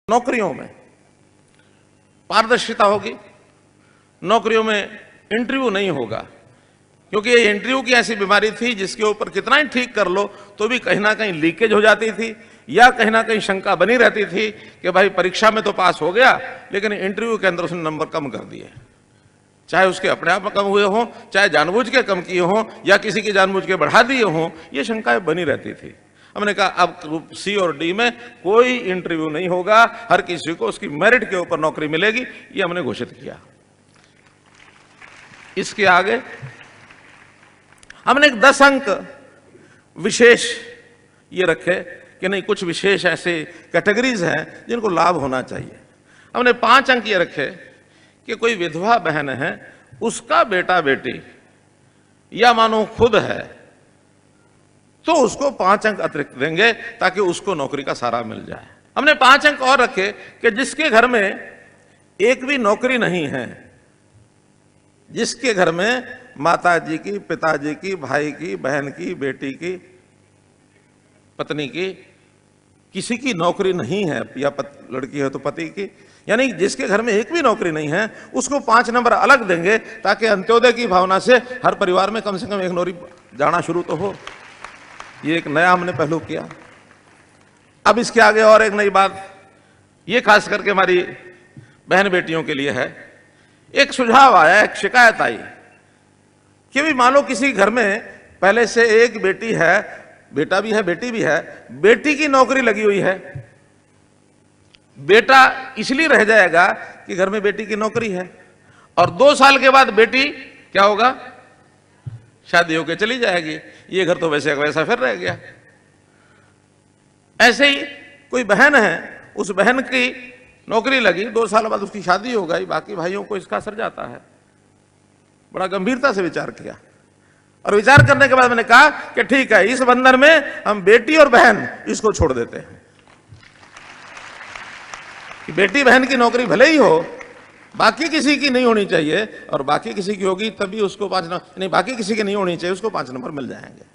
नौकरियों में पारदर्शिता होगी, नौकरियों में इंटरव्यू नहीं होगा, क्योंकि ये इंटरव्यू की ऐसी बीमारी थी जिसके ऊपर कितना ही ठीक कर लो तो भी कहीं ना कहीं लीकेज हो जाती थी या कहीं ना कहीं शंका बनी रहती थी कि भाई परीक्षा में तो पास हो गया लेकिन इंटरव्यू के अंदर उसने नंबर कम कर दिए, चाहे उसके अपने आप कम हुए हों, चाहे जानबूझ के कम किए हों या किसी की जानबूझ के बढ़ा दिए हों, ये शंकाएं बनी रहती थी। हमने कहा अब ग्रुप सी और डी में कोई इंटरव्यू नहीं होगा, हर किसी को उसकी मेरिट के ऊपर नौकरी मिलेगी, ये हमने घोषित किया। इसके आगे हमने एक 10 अंक विशेष ये रखे कि नहीं, कुछ विशेष ऐसे कैटेगरीज हैं जिनको लाभ होना चाहिए। हमने 5 अंक ये रखे कि कोई विधवा बहन है, उसका बेटा बेटी या मानो खुद है तो उसको 5 अंक अतिरिक्त देंगे ताकि उसको नौकरी का सहारा मिल जाए। हमने 5 अंक और रखे कि जिसके घर में एक भी नौकरी नहीं है, जिसके घर में माता जी की, पिताजी की, भाई की, बहन की, बेटी की, पत्नी की, किसी की नौकरी नहीं है या लड़की है तो पति की, यानी जिसके घर में एक भी नौकरी नहीं है उसको 5 नंबर अलग देंगे ताकि अंत्योदय की भावना से हर परिवार में कम से कम एक नौकरी जाना शुरू तो हो। ये एक नया हमने पहलू किया। अब इसके आगे और एक नई बात, ये खास करके हमारी बहन बेटियों के लिए है। एक सुझाव आया, एक शिकायत आई कि भी मान लो किसी घर में पहले से एक बेटी है, बेटा भी है, बेटी भी है, बेटी की नौकरी लगी हुई है, बेटा इसलिए रह जाएगा कि घर में बेटी की नौकरी है, और 2 साल के बाद बेटी क्या होगा, शादी होकर चली जाएगी, ये घर तो वैसे वैसा फिर रह गया। ऐसे ही कोई बहन है, उस बहन की नौकरी लगी, 2 साल बाद उसकी शादी हो गई, बाकी भाइयों को इसका असर जाता है। बड़ा गंभीरता से विचार किया और विचार करने के बाद मैंने कहा कि ठीक है, इस बंधन में हम बेटी और बहन इसको छोड़ देते हैं कि बेटी बहन की नौकरी भले ही हो, बाकी किसी की नहीं होनी चाहिए, और बाकी किसी की होगी तभी उसको 5 नंबर नहीं, बाकी किसी की नहीं होनी चाहिए, उसको 5 नंबर मिल जाएंगे।